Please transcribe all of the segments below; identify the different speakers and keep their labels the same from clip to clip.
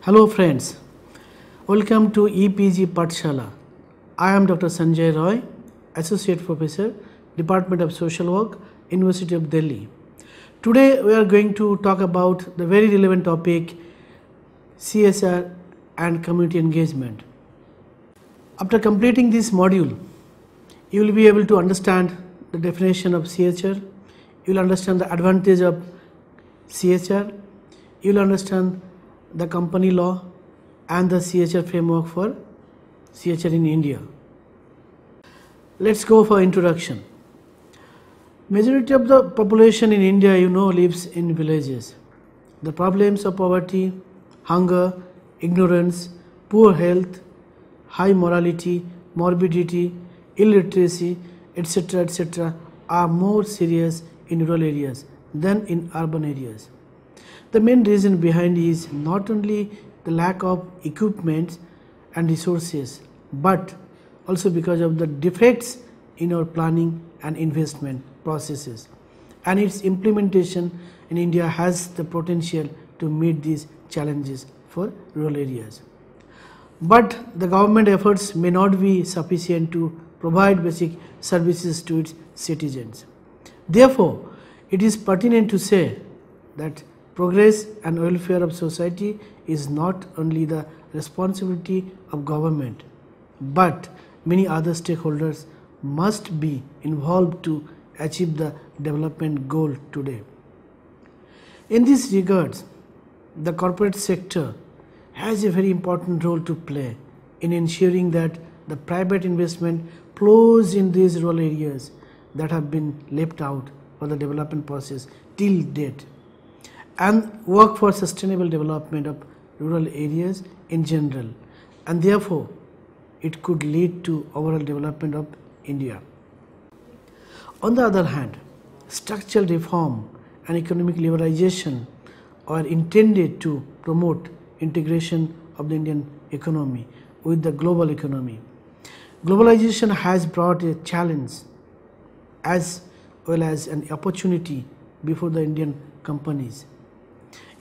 Speaker 1: Hello friends, welcome to EPG Pathshala. I am Dr. Sanjay Roy, Associate Professor, Department of Social Work, University of Delhi. Today we are going to talk about the very relevant topic CSR and community engagement. After completing this module, you will be able to understand the definition of CSR, you will understand the advantage of CSR, you will understand the company law and the CSR framework for CSR in India. Let's go for introduction. Majority of the population in India, lives in villages. The problems of poverty, hunger, ignorance, poor health, high morality, morbidity, illiteracy, etc. are more serious in rural areas than in urban areas. The main reason behind is not only the lack of equipment and resources, but also because of the defects in our planning and investment processes, and its implementation in India has the potential to meet these challenges for rural areas. But the government efforts may not be sufficient to provide basic services to its citizens. Therefore, it is pertinent to say that progress and welfare of society is not only the responsibility of government, but many other stakeholders must be involved to achieve the development goal today. In this regards, the corporate sector has a very important role to play in ensuring that the private investment flows in these rural areas that have been left out for the development process till date, and work for sustainable development of rural areas in general, and therefore it could lead to overall development of India. On the other hand, structural reform and economic liberalization are intended to promote integration of the Indian economy with the global economy. Globalization has brought a challenge as well as an opportunity before the Indian companies.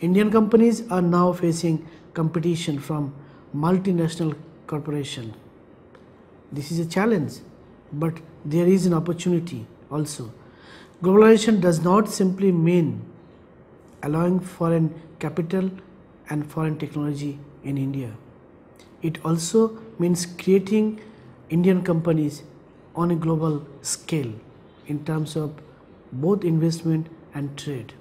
Speaker 1: Indian companies are now facing competition from multinational corporations. This is a challenge, but there is an opportunity also. Globalization does not simply mean allowing foreign capital and foreign technology in India. It also means creating Indian companies on a global scale in terms of both investment and trade.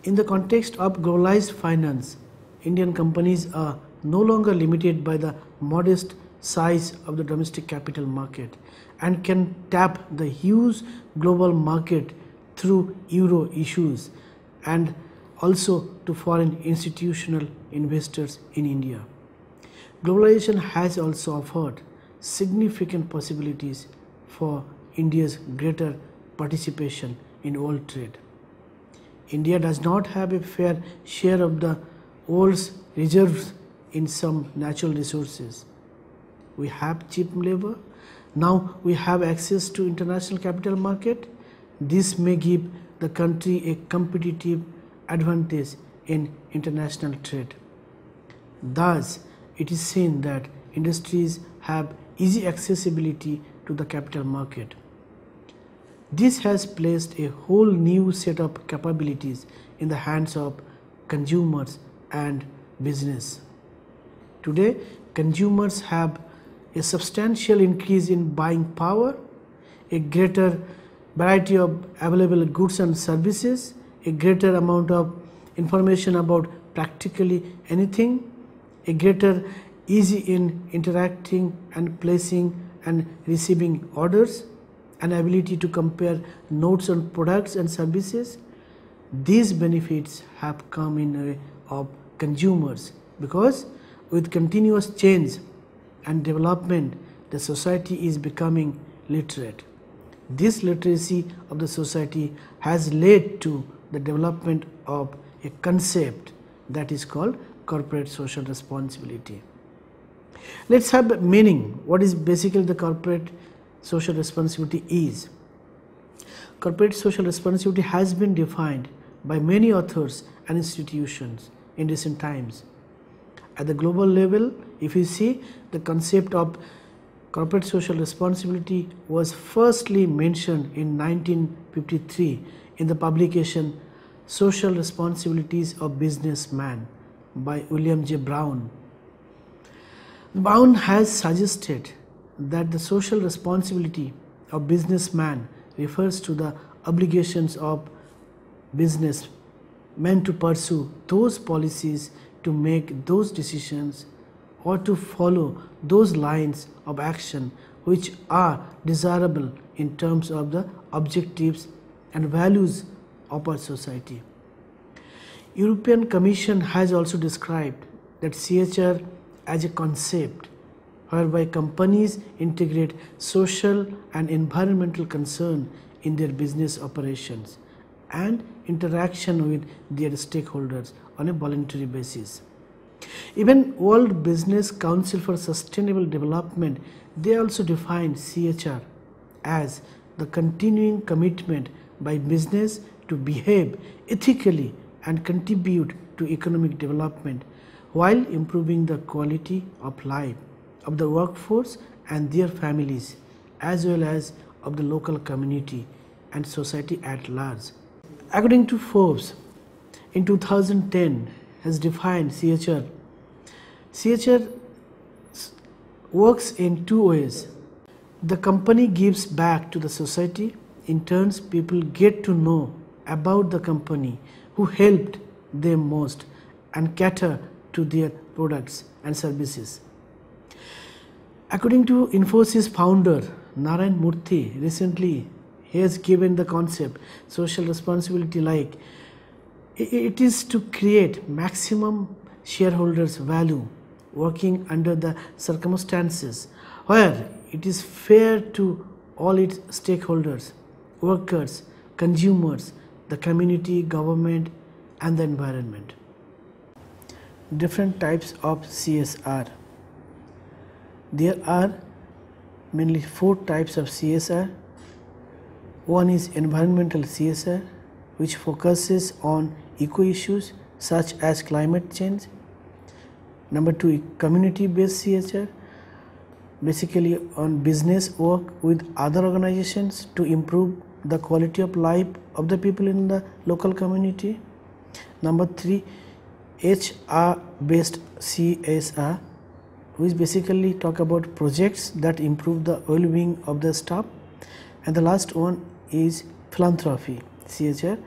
Speaker 1: In the context of globalized finance, Indian companies are no longer limited by the modest size of the domestic capital market and can tap the huge global market through euro issues and also to foreign institutional investors in India. Globalization has also offered significant possibilities for India's greater participation in world trade. India does not have a fair share of the world's reserves in some natural resources. We have cheap labor. Now we have access to international capital market. This may give the country a competitive advantage in international trade. Thus, it is seen that industries have easy accessibility to the capital market. This has placed a whole new set of capabilities in the hands of consumers and business. Today, consumers have a substantial increase in buying power, a greater variety of available goods and services, a greater amount of information about practically anything, a greater ease in interacting and placing and receiving orders, an ability to compare notes on products and services. These benefits have come in the way of consumers because with continuous change and development, the society is becoming literate. This literacy of the society has led to the development of a concept that is called corporate social responsibility. Let's have meaning. What is basically the corporate social responsibility is? Corporate social responsibility has been defined by many authors and institutions in recent times. At the global level, if you see, the concept of corporate social responsibility was firstly mentioned in 1953 in the publication Social Responsibilities of Businessman by William J. Brown. Brown has suggested that the social responsibility of businessman refers to the obligations of business meant to pursue those policies, to make those decisions, or to follow those lines of action which are desirable in terms of the objectives and values of our society. European Commission has also described that CHR as a concept whereby companies integrate social and environmental concern in their business operations and interaction with their stakeholders on a voluntary basis. Even World Business Council for Sustainable Development, they also define CHR as the continuing commitment by business to behave ethically and contribute to economic development while improving the quality of life of the workforce and their families, as well as of the local community and society at large. According to Forbes, in 2010 has defined CHR. CHR works in two ways. The company gives back to the society. In turn, people get to know about the company who helped them most and cater to their products and services. According to Infosys founder Narayan Murthy, recently he has given the concept social responsibility like it is to create maximum shareholders value working under the circumstances where it is fair to all its stakeholders, workers, consumers, the community, government and the environment. Different types of CSR. There are mainly 4 types of CSR. One is environmental CSR, which focuses on eco issues such as climate change. Number 2, community-based CSR, basically on business work with other organizations to improve the quality of life of the people in the local community. Number 3, HR-based CSR, which basically talk about projects that improve the well-being of the staff. And the last one is philanthropy CSR,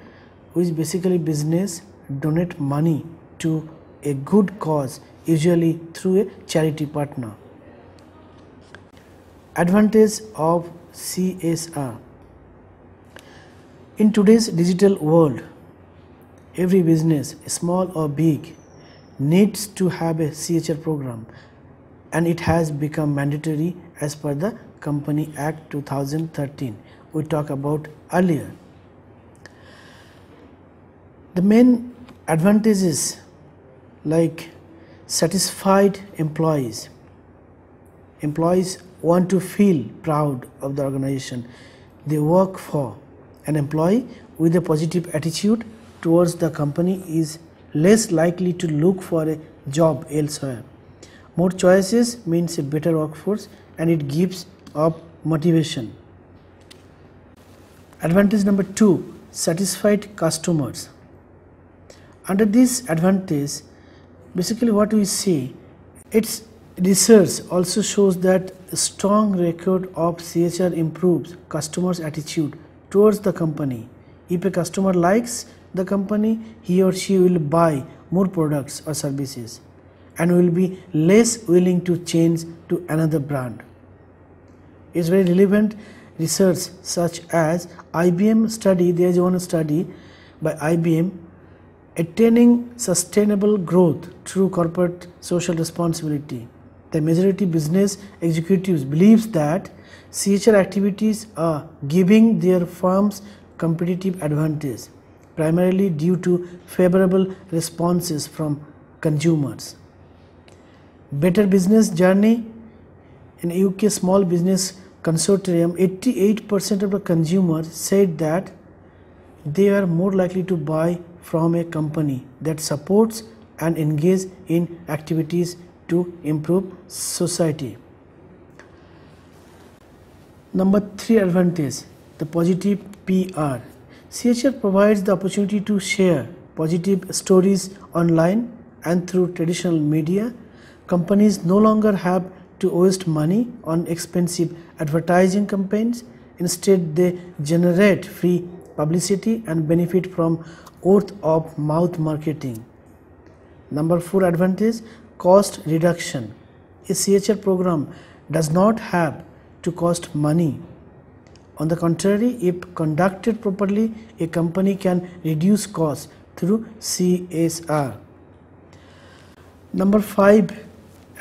Speaker 1: which basically business donate money to a good cause, usually through a charity partner. Advantage of CSR. In today's digital world, every business, small or big, needs to have a CHR program, and it has become mandatory as per the Company Act 2013 we talked about earlier. The main advantages like satisfied employees. Employees want to feel proud of the organization they work for. An employee with a positive attitude towards the company is less likely to look for a job elsewhere. More choices means a better workforce and it gives up motivation. Advantage number 2, satisfied customers. Under this advantage, basically what we see, its research also shows that a strong record of CHR improves customers' attitude towards the company. If a customer likes the company, he or she will buy more products or services and will be less willing to change to another brand. It's very relevant research such as IBM study. There is one study by IBM, attaining sustainable growth through corporate social responsibility. The majority business executives believes that CHR activities are giving their firms competitive advantage, primarily due to favorable responses from consumers. Better Business Journey, in UK Small Business Consortium, 88% of the consumers said that they are more likely to buy from a company that supports and engage in activities to improve society. Number 3 advantage, the positive PR. CHR provides the opportunity to share positive stories online and through traditional media. Companies no longer have to waste money on expensive advertising campaigns. Instead, they generate free publicity and benefit from word of mouth marketing. Number 4 advantage, cost reduction. A CHR program does not have to cost money. On the contrary, if conducted properly, a company can reduce costs through CSR. Number 5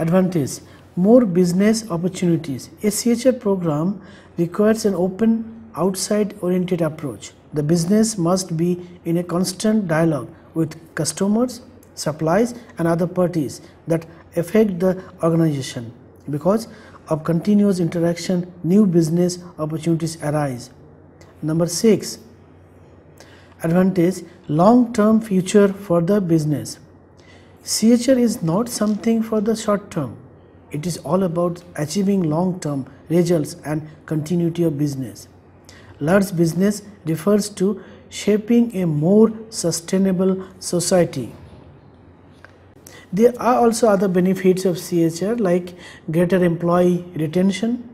Speaker 1: advantage, more business opportunities. A CHR program requires an open, outside-oriented approach. The business must be in a constant dialogue with customers, suppliers, and other parties that affect the organization. Because of continuous interaction, new business opportunities arise. Number 6 advantage, long-term future for the business. CHR is not something for the short term. It is all about achieving long-term results and continuity of business. Large business refers to shaping a more sustainable society. There are also other benefits of CHR like greater employee retention,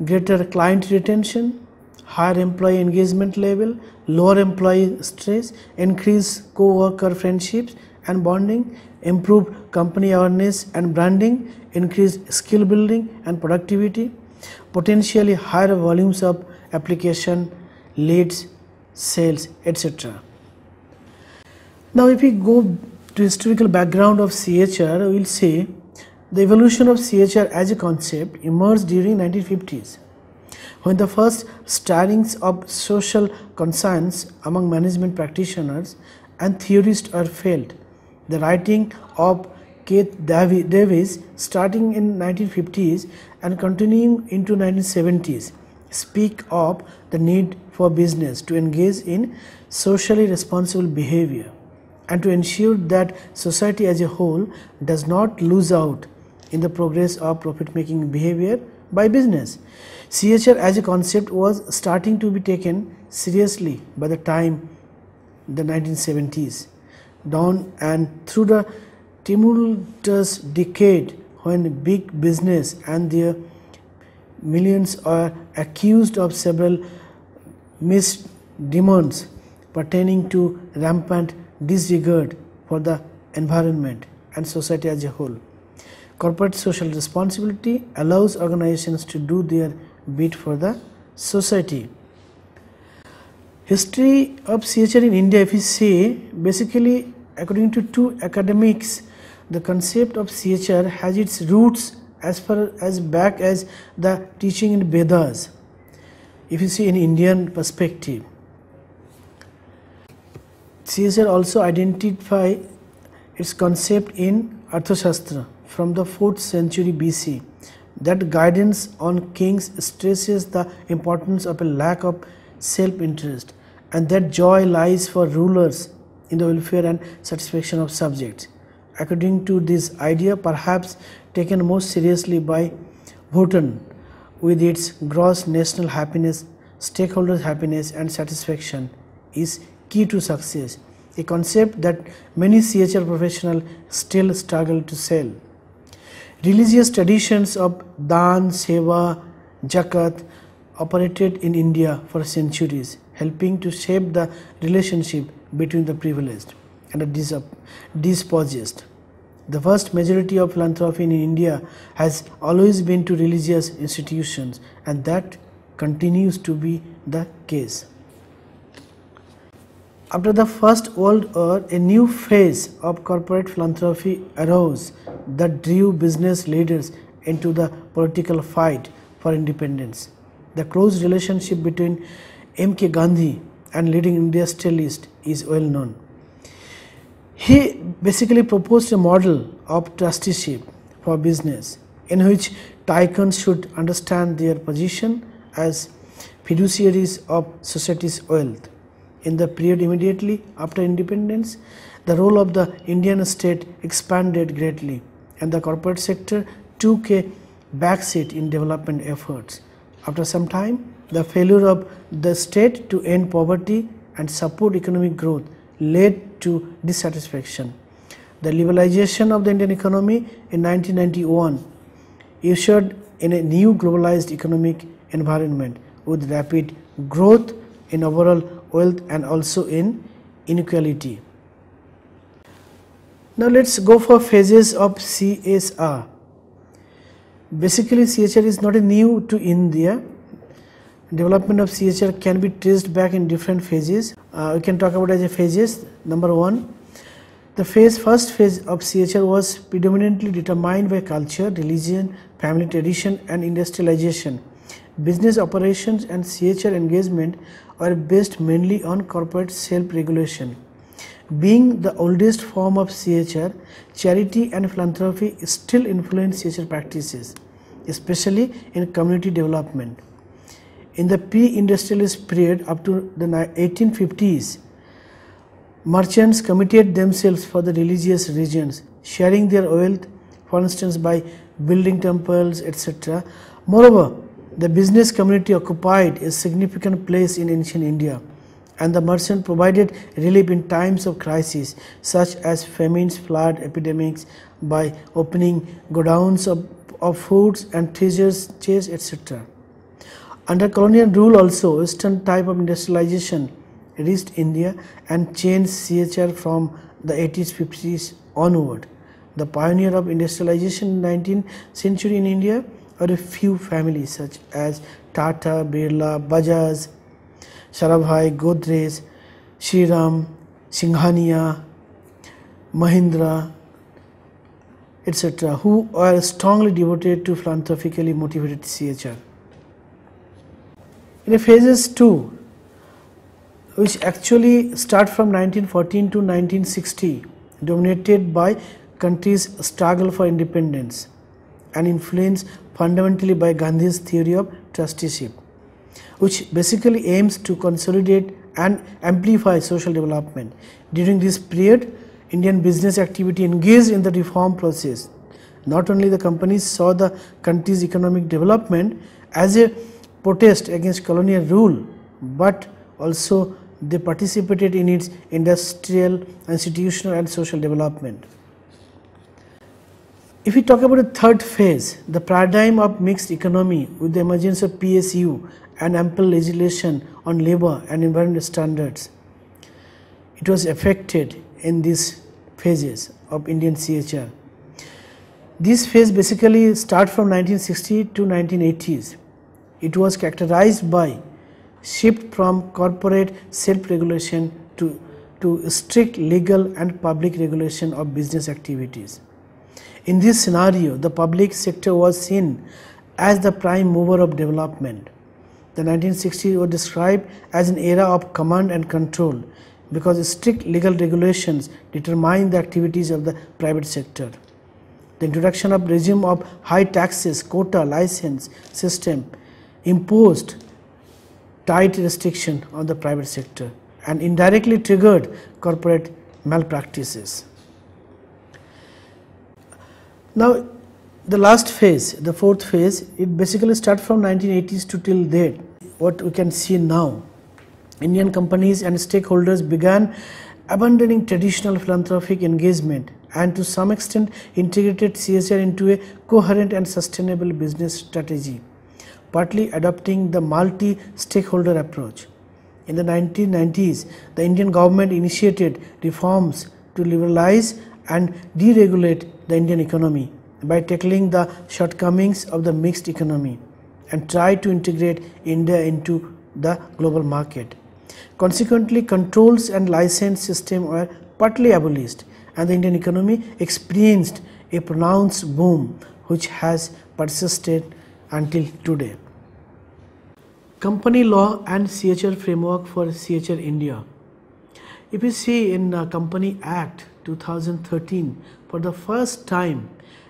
Speaker 1: greater client retention, higher employee engagement level, lower employee stress, increased co-worker friendships and bonding, improved company awareness and branding, increased skill building and productivity, potentially higher volumes of application, leads, sales, etc. Now if we go to historical background of CHR, we will say the evolution of CHR as a concept emerged during 1950s, when the first stirrings of social conscience among management practitioners and theorists are felt. The writing of Keith Davis, starting in 1950s and continuing into 1970s, speak of the need for business to engage in socially responsible behavior and to ensure that society as a whole does not lose out in the progress of profit-making behavior by business. CHR as a concept was starting to be taken seriously by the time the 1970s dawn and through the tumultuous decade when big business and their millions are accused of several misdemeanors pertaining to rampant disregard for the environment and society as a whole. Corporate social responsibility allows organizations to do their bit for the society. History of CHR in India, if we say, basically according to two academics, the concept of CHR has its roots as far as back as the teaching in Vedas. If you see in Indian perspective, CHR also identify its concept in Arthashastra from the 4th century BC. That guidance on kings stresses the importance of a lack of self-interest and that joy lies for rulers in the welfare and satisfaction of subjects. According to this idea, perhaps taken most seriously by Bhutan, with its gross national happiness, stakeholders' happiness and satisfaction is key to success, a concept that many CHR professionals still struggle to sell. Religious traditions of Dan, Seva, Jakat operated in India for centuries, helping to shape the relationship between the privileged and the dispossessed. The vast majority of philanthropy in India has always been to religious institutions, and that continues to be the case. After the First World War, a new phase of corporate philanthropy arose that drew business leaders into the political fight for independence. The close relationship between M.K. Gandhi and leading industrialists is well known. He basically proposed a model of trusteeship for business in which tycoons should understand their position as fiduciaries of society's wealth. In the period immediately after independence, the role of the Indian state expanded greatly, and the corporate sector took a backseat in development efforts. After some time, the failure of the state to end poverty and support economic growth led to dissatisfaction. The liberalization of the Indian economy in 1991 ushered in a new globalized economic environment with rapid growth in overall wealth and also in inequality. Now let's go for phases of CSR. Basically, CSR is not new to India. Development of CSR can be traced back in different phases. We can talk about as a phases. Number one, the first phase of CSR was predominantly determined by culture, religion, family tradition and industrialization. Business operations and CSR engagement are based mainly on corporate self-regulation. Being the oldest form of CSR, charity and philanthropy still influence CSR practices, especially in community development. In the pre-industrialist period up to the 1850s, merchants committed themselves for the religious regions, sharing their wealth, for instance, by building temples, etc. Moreover, the business community occupied a significant place in ancient India, and the merchant provided relief in times of crisis such as famines, flood, epidemics by opening godowns of foods and treasures chests, etc. Under colonial rule also, Western type of industrialization reached India and changed CSR from the 80s, 50s onward. The pioneer of industrialization in the 19th century in India are a few families such as Tata, Birla, Bajaj, Sarabhai, Godrej, Shriram, Singhania, Mahindra, etc., who are strongly devoted to philanthropically motivated CSR. In phases 2, which actually start from 1914 to 1960, dominated by country's struggle for independence and influenced fundamentally by Gandhi's theory of trusteeship, which basically aims to consolidate and amplify social development. During this period, Indian business activity engaged in the reform process. Not only the companies saw the country's economic development as a protest against colonial rule, but also they participated in its industrial, institutional and social development. If we talk about the third phase, the paradigm of mixed economy with the emergence of PSU and ample legislation on labor and environmental standards, it was affected in these phases of Indian CSR. This phase basically start from 1960 to 1980s. It was characterized by shift from corporate self-regulation to strict legal and public regulation of business activities. In this scenario, the public sector was seen as the prime mover of development. The 1960s were described as an era of command and control because strict legal regulations determined the activities of the private sector. The introduction of regime of high taxes, quota, license system imposed tight restriction on the private sector and indirectly triggered corporate malpractices. Now, the last phase, the fourth phase, it basically starts from 1980s to till date. What we can see now, Indian companies and stakeholders began abandoning traditional philanthropic engagement and to some extent integrated CSR into a coherent and sustainable business strategy, partly adopting the multi-stakeholder approach. In the 1990s, the Indian government initiated reforms to liberalize and deregulate the Indian economy by tackling the shortcomings of the mixed economy and try to integrate India into the global market. Consequently, controls and license system were partly abolished and the Indian economy experienced a pronounced boom which has persisted until today. Company law and CSR framework for CSR India. If you see in Company Act 2013, for the first time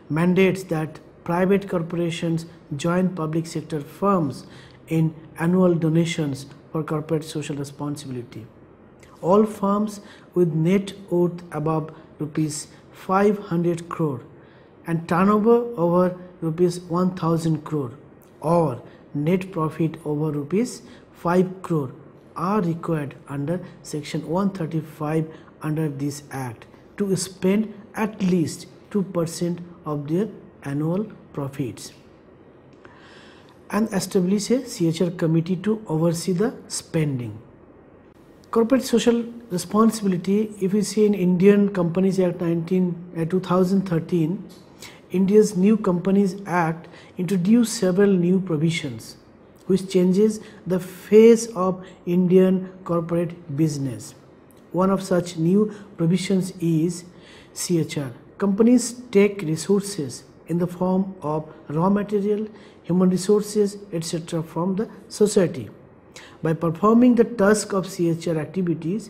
Speaker 1: mandates that private corporations join public sector firms in annual donations for corporate social responsibility. all firms with net worth above rupees 500 crore and turnover over rupees 1000 crore or net profit over rupees 5 crore are required under section 135 under this act to spend at least 2% of their annual profits and establish a CHR committee to oversee the spending. Corporate social responsibility, if we see in Indian Companies Act 2013, India's New Companies Act introduced several new provisions which changes the face of Indian corporate business. One of such new provisions is CHR. Companies take resources in the form of raw material, human resources, etc. from the society. By performing the task of CHR activities,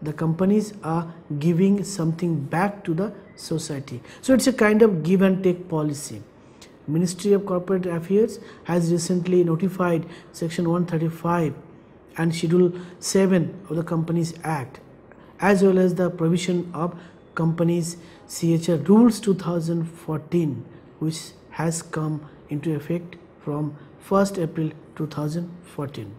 Speaker 1: the companies are giving something back to the society. So it's a kind of give and take policy. Ministry of Corporate Affairs has recently notified Section 135 and Schedule 7 of the Companies Act, as well as the provision of Companies CHR Rules 2014, which has come into effect from 1st April 2014.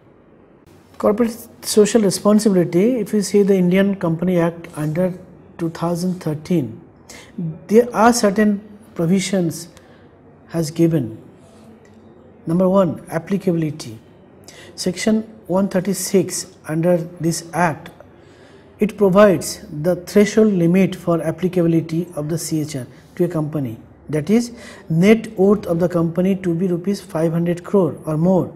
Speaker 1: Corporate social responsibility, if we see the Indian Company Act under 2013, there are certain provisions has given. Number one, applicability. Section 136 under this act, it provides the threshold limit for applicability of the CHR to a company, that is net worth of the company to be rupees 500 crore or more.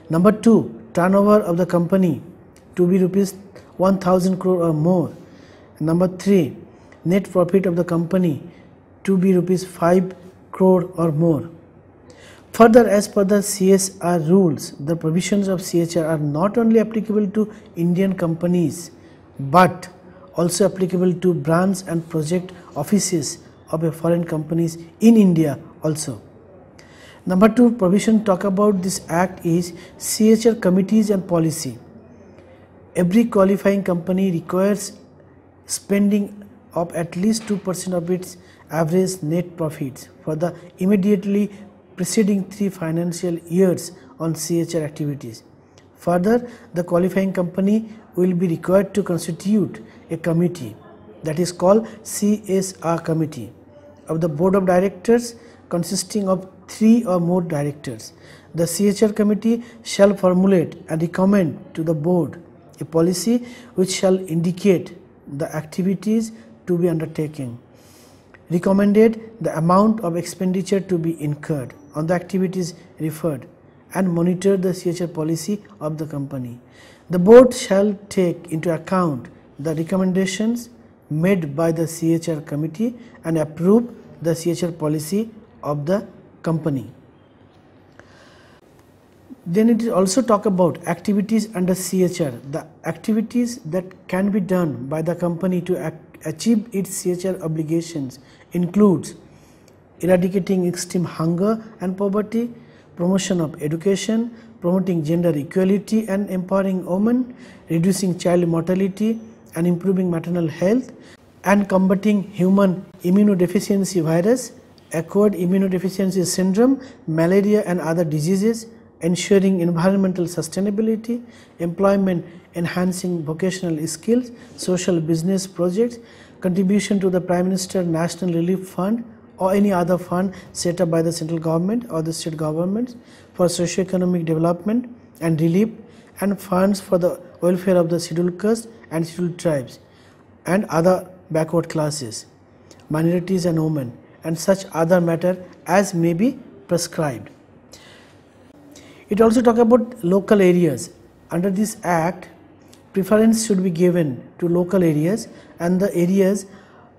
Speaker 1: Number two, turnover of the company to be rupees 1000 crore or more. Number three, net profit of the company to be rupees 5 crore or more. Further, as per the CSR rules, the provisions of CHR are not only applicable to Indian companies but also applicable to branch and project offices of a foreign companies in India also. Number two provision talk about this act is CHR committees and policy. Every qualifying company requires spending of at least 2% of its average net profits for the immediately preceding 3 financial years on CHR activities. Further, the qualifying company will be required to constitute a committee that is called CSR committee of the board of directors consisting of 3 or more directors. The CHR committee shall formulate and recommend to the board a policy which shall indicate the activities to be undertaken, recommended the amount of expenditure to be incurred on the activities referred, and monitor the CHR policy of the company. The board shall take into account the recommendations made by the CHR committee and approve the CHR policy of the company. Then it also talk about activities under CHR. The activities that can be done by the company to achieve its CHR obligations includes eradicating extreme hunger and poverty, promotion of education, promoting gender equality and empowering women, reducing child mortality and improving maternal health, and combating human immunodeficiency virus, acquired immunodeficiency syndrome, malaria and other diseases, ensuring environmental sustainability, employment enhancing vocational skills, social business projects, contribution to the Prime Minister National Relief Fund or any other fund set up by the central government or the state governments for socio-economic development and relief, and funds for the welfare of the scheduled castes and scheduled tribes and other backward classes, minorities and women, and such other matter as may be prescribed. It also talks about local areas. Under this act, preference should be given to local areas and the areas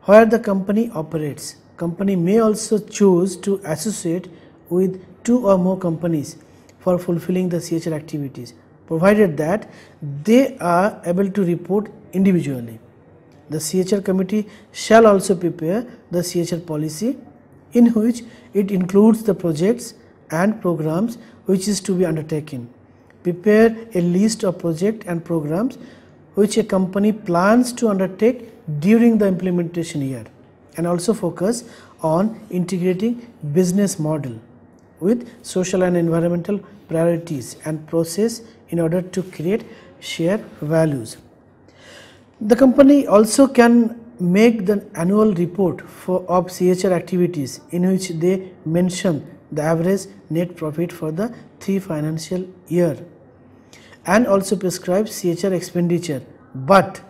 Speaker 1: where the company operates. Company may also choose to associate with 2 or more companies for fulfilling the CHR activities, provided that they are able to report individually. The CHR committee shall also prepare the CHR policy, in which it includes the projects and programs which is to be undertaken. Prepare a list of projects and programs which a company plans to undertake during the implementation year, and also focus on integrating business model with social and environmental priorities and process in order to create shared values. The company also can make the annual report of CHR activities in which they mention the average net profit for the 3 financial year and also prescribe CHR expenditure. But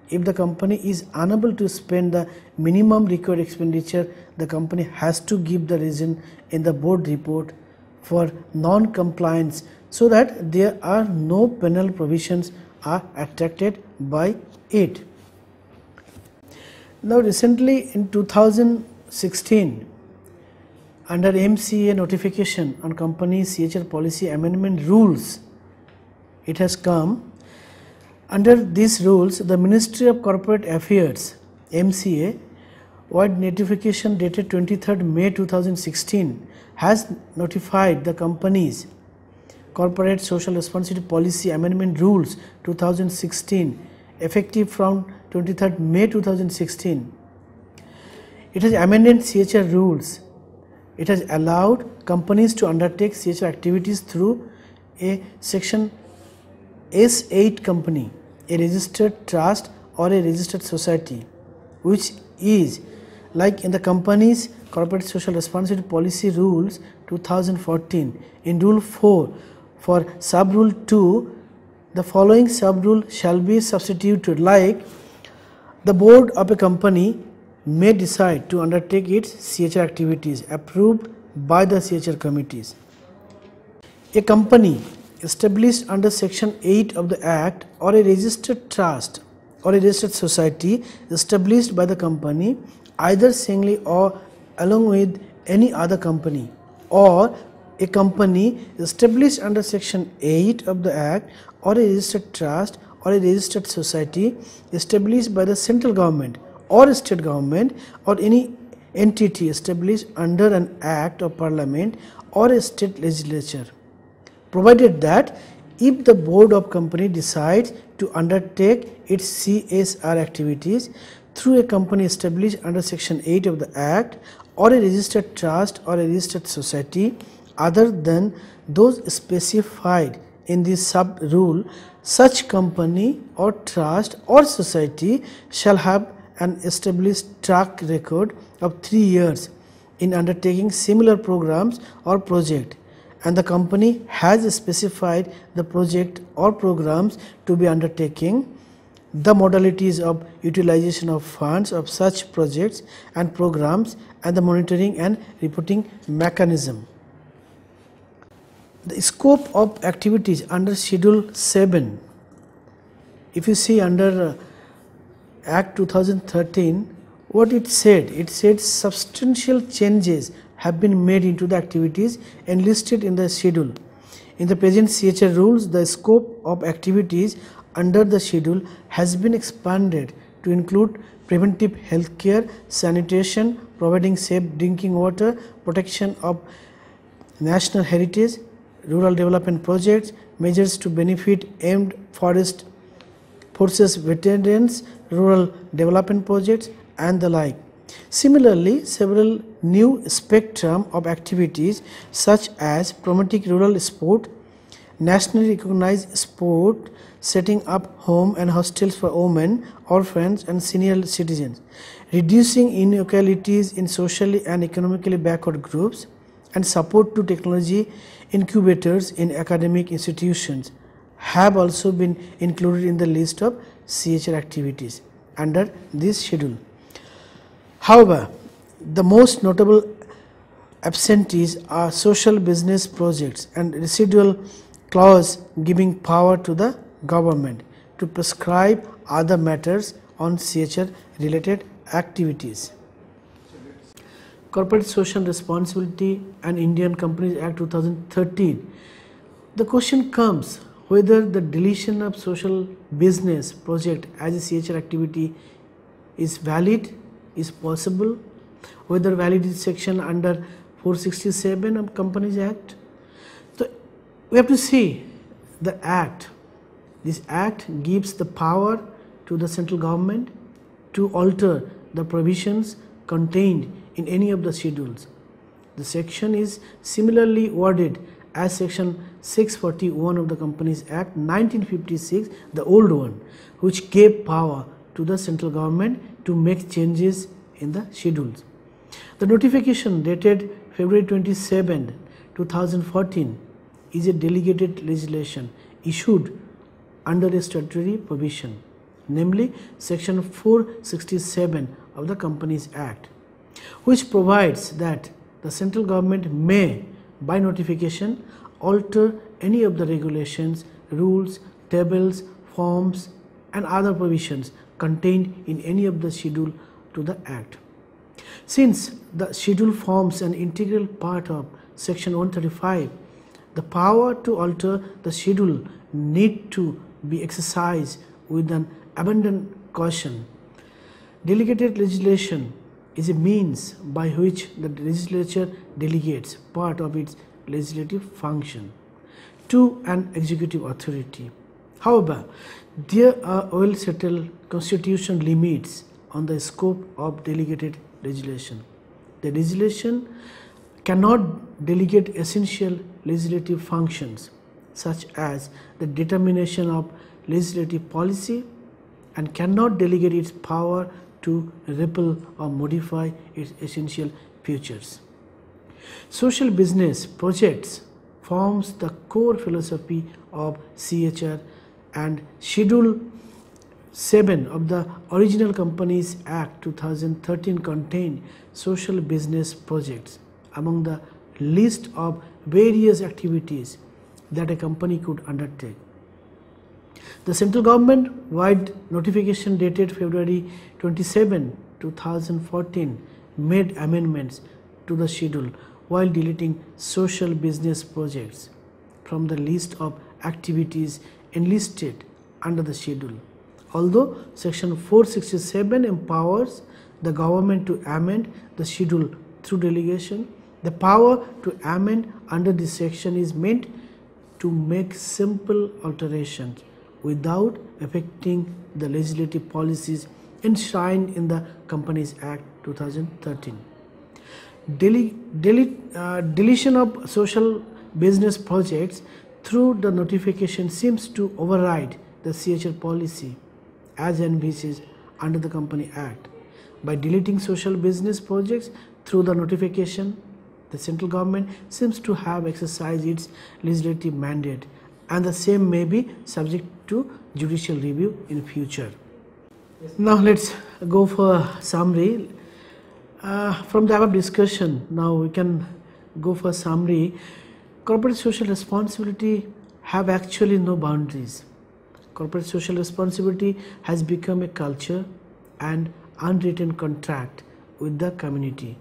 Speaker 1: if the company is unable to spend the minimum required expenditure, the company has to give the reason in the board report for non-compliance so that there are no penal provisions are attracted by it. Now recently in 2016, under MCA notification on company CHR policy amendment rules, it has come. Under these rules, the Ministry of Corporate Affairs MCA wide notification dated 23rd May 2016 has notified the company's Corporate Social Responsibility Policy Amendment Rules 2016 effective from 23rd May 2016. It has amended CHR rules. It has allowed companies to undertake CHR activities through a section S8 company, a registered trust or a registered society, which is like in the company's Corporate Social Responsibility Policy Rules 2014. In Rule 4 for Sub-Rule 2, the following sub-rule shall be substituted, like the board of a company may decide to undertake its CHR activities approved by the CHR committees. A company established under Section 8 of the Act or a registered trust or a registered society established by the company either singly or along with any other company, or a company established under Section 8 of the Act or a registered trust or a registered society established by the central government or state government or any entity established under an act of parliament or a state legislature, provided that if the board of company decides to undertake its CSR activities through a company established under Section 8 of the Act or a registered trust or a registered society other than those specified in this sub-rule, such company or trust or society shall have an established track record of 3 years in undertaking similar programs or project, and the company has specified the project or programs to be undertaking, the modalities of utilization of funds of such projects and programs, and the monitoring and reporting mechanism. The scope of activities under Schedule 7, if you see under Act 2013, what it said substantial changes have been made into the activities enlisted in the schedule. In the present CHR rules, the scope of activities under the schedule has been expanded to include preventive health care, sanitation, providing safe drinking water, protection of national heritage, rural development projects, measures to benefit armed forest forces veterans, rural development projects, and the like. Similarly, several new spectrum of activities such as promoting rural sport, nationally recognized sport, setting up home and hostels for women, orphans and senior citizens, reducing inequalities in socially and economically backward groups, and support to technology incubators in academic institutions have also been included in the list of CHR activities under this schedule. However, the most notable absentees are social business projects and residual clause giving power to the government to prescribe other matters on CHR related activities. Corporate Social Responsibility and Indian Companies Act 2013. The question comes whether the deletion of social business project as a CHR activity is valid, is possible, whether valid is section under 467 of Companies Act. So we have to see the act This act gives the power to the central government to alter the provisions contained in any of the schedules. The section is similarly worded as section 641 of the Companies Act 1956, the old one, which gave power to the central government to make changes in the schedules. The notification dated February 27, 2014 is a delegated legislation issued under a statutory provision, namely section 467 of the Companies Act, which provides that the central government may, by notification, alter any of the regulations, rules, tables, forms and other provisions contained in any of the schedule to the Act. Since the schedule forms an integral part of section 135, the power to alter the schedule need to be exercised with an abundant caution. Delegated legislation is a means by which the legislature delegates part of its legislative function to an executive authority. However, there are well settled constitutional limits on the scope of delegated legislation. The legislation cannot delegate essential legislative functions such as the determination of legislative policy and cannot delegate its power to repeal or modify its essential features. Social business projects forms the core philosophy of CHR, and Schedule 7 of the original Companies Act 2013 contained social business projects among the list of various activities that a company could undertake. The central government wide notification dated February 27, 2014 made amendments to the schedule while deleting social business projects from the list of activities enlisted under the schedule. Although section 467 empowers the government to amend the schedule through delegation, the power to amend under this section is meant to make simple alterations without affecting the legislative policies enshrined in the Companies Act 2013. Deletion of social business projects through the notification seems to override the CHR policy as envisaged under the Company Act. By deleting social business projects through the notification, the central government seems to have exercised its legislative mandate, and the same may be subject to judicial review in future. Now let's go for summary. From the above discussion, now we can go for summary. Corporate social responsibility have actually no boundaries. Corporate social responsibility has become a culture and unwritten contract with the community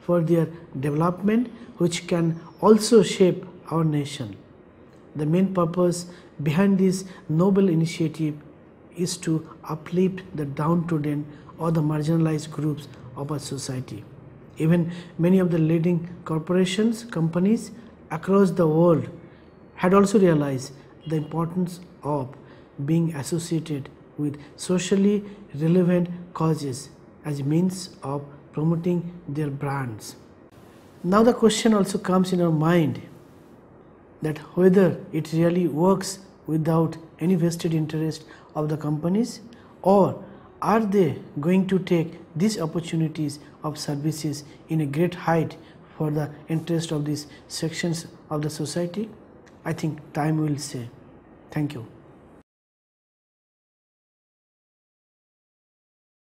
Speaker 1: for their development, which can also shape our nation. The main purpose behind this noble initiative is to uplift the downtrodden or the marginalized groups of our society. Even many of the leading corporations, companies across the world had also realized the importance of being associated with socially relevant causes as means of promoting their brands. Now the question also comes in our mind that whether it really works without any vested interest of the companies, or are they going to take these opportunities of services in a great height for the interest of these sections of the society? I think time will say. Thank you.